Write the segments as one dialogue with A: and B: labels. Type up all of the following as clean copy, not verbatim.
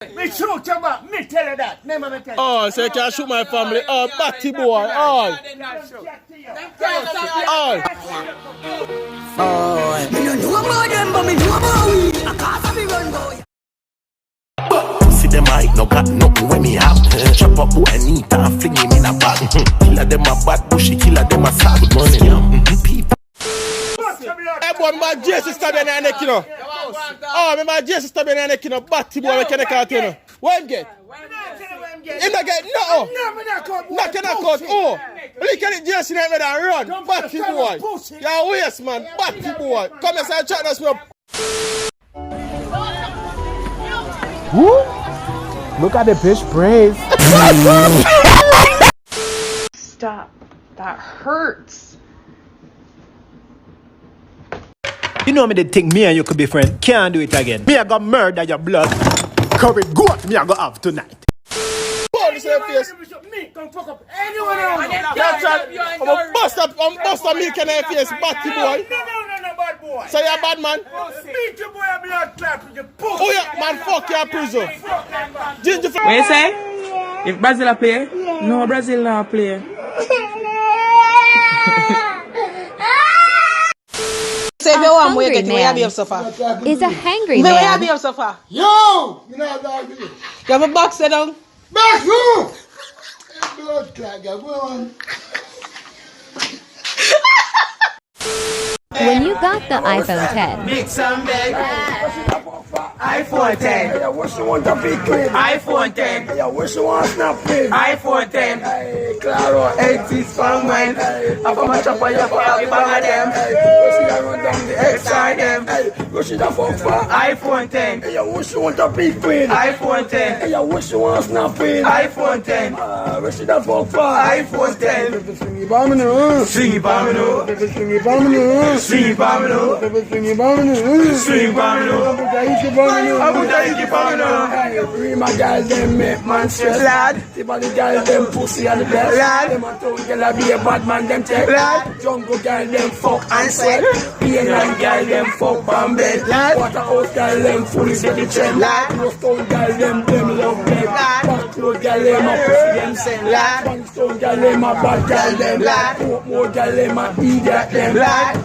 A: Me shoot your back, me tell you that. Remember me tell you.
B: Oh, so you can shoot my family. Oh, batty boy. Oh.
A: Oh. Me don't know about them, but me know about we. I can't be run boy.
C: See them I no got nothing when me have. Chop up boy neat and fling him in a bag. Killer them a bad bushy, killer them a sad money. People.
B: Hey boy, my J sister be in the neck, you know. Oh, my J sister be in the neck, you know. Batty boy, we can't cut, you know. What him get? Him not get no. Not can I cut. Oh, look at it, J sister and run. Batty boy. You're waste, man. Batty boy. Come here, say chat us up.
D: Look at the bitch braids.
E: Stop. That hurts.
D: You know me the thing me and you could be friends. Can't do it again. Me I got murder your blood. Curry goat me I go have tonight.
B: Police in your face.
A: Me come fuck up anyone else.
B: I'm bust up milk in your face, batty boy.
A: No, bad boy.
B: So you're a bad man?
A: Beat your boy and be a clap with your pussy.
B: Oh yeah, man, fuck your prison. Ginger
F: What you say? If Brazil play? No, Brazil not play. Say if you want more, you get where you be up so far.
G: Is a hangry
F: Where you
G: man.
F: be up so far?
A: Yo! You know that you.
F: You have a box set down?
A: Back you! Blood clot, go on.
G: When you got the iPhone 10,
A: Mix some bag. iPhone 10. Yeah, what you want to be clean? iPhone 10. Yeah, what you want to snap clean? iPhone 10. Hey, Claro, 80s from when. I'm from a chopper, you're for a bang of them. What you run down the XR them. What you da fuck for? iPhone 10. Yeah, what you want to be clean? iPhone 10. Yeah, what you want to snap clean? iPhone 10. What you da fuck for? iPhone 10. Swingy bomb, swingy bomb, swingy bomb, swingy bomb, swingy bomb, swingy bomb. Free my girl, them make man stress, lad. See by the girl, them pussy and the best, lad. Them a town girl, be a bad man, them check, lad. Jungle girl, them fuck and sweat. P&N girl, them fuck and bed, lad. Waterhouse girl, them fully set the trend, lad. Stone girl, them love them, lad. Backroad girl, them a pussy them send, lad. Bangstone girl, them a bad girl, them, lad. Portmore girl, them a idiot, them, lad.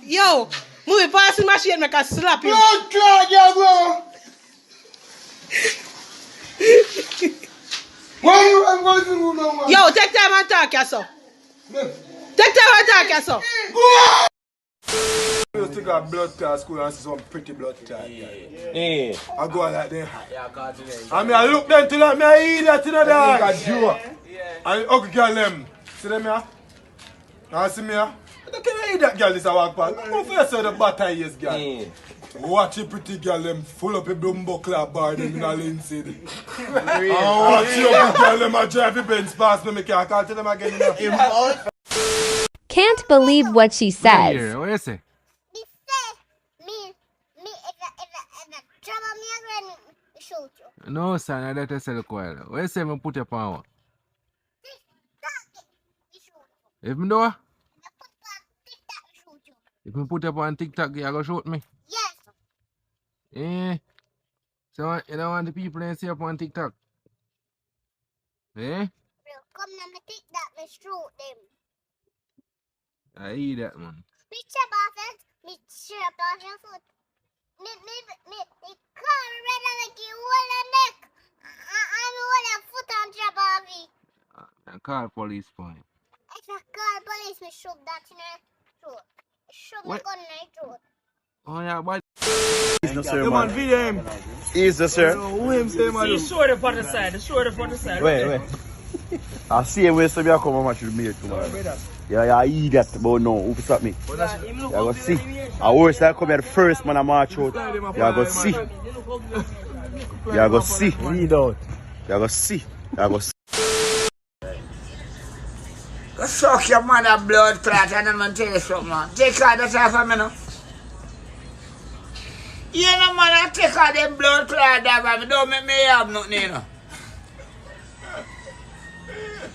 F: Yo, move past the machine, make a slap you.
A: Blood clot, yeah, bro. Why you I'm going to do no more?
F: Yo, take time and talk, yourself. Take time and talk, yourself.
H: I used to go to blood class school and see some pretty blood clot.
B: Yeah.
H: I go like that. I mean, I look them to like me, I eat that in the dog. And ugly girl them. See them here? You see me here? I can't eat that girl this a walk past. I'm going to say the butter is girl. Watch a pretty girl them full up a bumbo club bar them in a Lindsay. Oh, watch your girl them a drive a Benz past me, I can't call to them again.
G: can't believe what she says.
B: What you say? No, son, I let her say the choir. What you say, me put your power? If me do? If me put up on TikTok, you going to shoot me?
I: Yes.
B: Eh? So, you don't want the people to see up on TikTok? Eh?
I: Come on, me TikTok, me shoot them.
B: I eat that, man.
I: Me chop off it, me chop off your foot. Me car red like you hold a neck. And hold a foot and chop off it.
B: I call police for him.
I: If I call police, me shoot that in her throat. Shoot me gun in her throat.
B: Oh, yeah, but...
H: Come on, video him.
C: Is this sir?
H: Who him say, man?
F: See, shorter for the side, shorter for the side.
C: Wait. I see him when somebody come and match with me tomorrow. Yeah, I eat that, but no, who stop me? Yeah, go see. I always I come here first, man, I march out. Yeah, go see. Yeah, go see. Read out. Yeah, go see. Yeah, go see.
A: Go suck your mother blood clot and I'm going to tell you something, man. Take all that off of me now. You know, man, I take all them blood clot off of me. Don't make me have nothing, you know.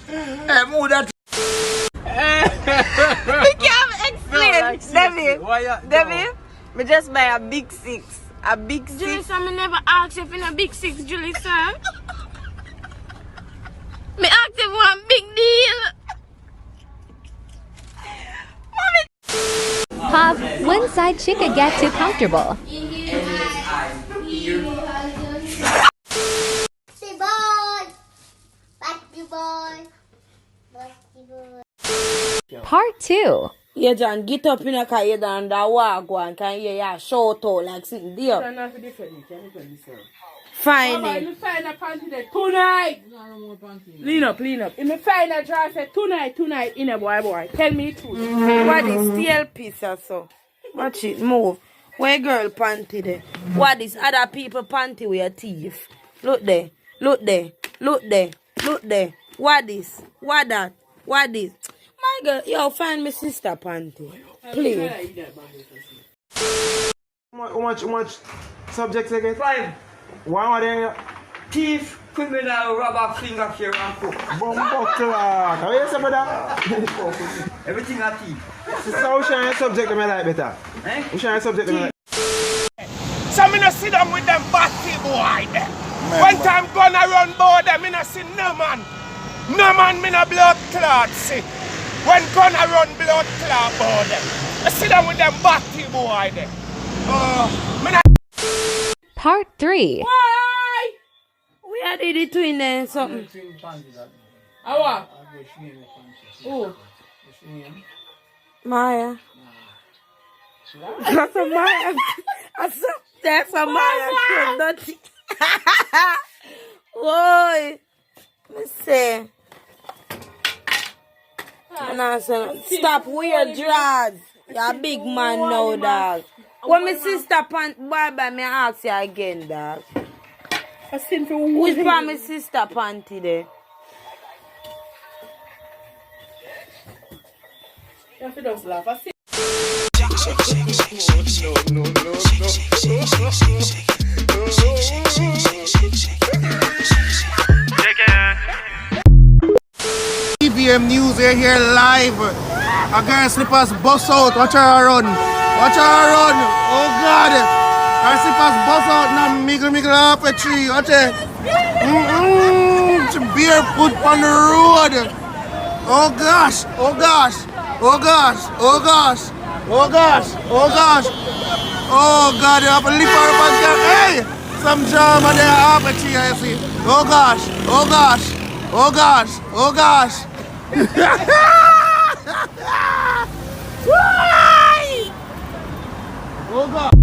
A: Hey, move that.
J: You can't explain, David. David, we just buy a big 6 A big six?
K: Julissa, I never asked you if in a big six, Julissa. Me asked you for a big deal.
G: Pop, one side chicken get too comfortable. Part 2.
J: Yeah, John, get up in a car, you down that walk one, can you hear shout out like sitting there? Fine.
F: Mama, find a panty there tonight. Lean up. If me find a dress tonight in a boy. Tell me the truth.
J: What is steel piece or so? Watch it, move. Where girl panty there? What is other people panty with a thief? Look there. What is? What that? What is? My girl, yo, find my sister panty. Please.
B: How much subjects again? 5. One of them
A: Thief, criminal, robber, finger, here and cook.
B: Bumbuckler. How you say about that?
A: Everything a thief.
B: So which one subject me like better?
A: Eh?
B: Which one subject me like?
H: So me no sit down with them batty boy there. One time gonna run board them, me no see no man. No man me no blood clot see. When gonna run blood clot board them. I sit down with them batty boy there. Me no.
G: Part 3.
J: Why? We are the twin there something.
F: Awa. Oh.
J: Maya. That's a Maya. That's a Maya. Dirty. Whoa. Me say. Stop weird drugs. You're a big man now, dog. When my sister pant by me ask you again, dog. Who's by my sister panty there?
F: You have to just laugh. I see.
B: EVM News here live. A girl slippers bust out. Watch her run. Oh God. Her slippers bust out now. Miggle up a tree. Watch it. Barefoot on the road. Oh gosh. Oh God, you have to lift her up again. Hey! Some drama there up a tree, I see. Oh gosh. Why? Oh God.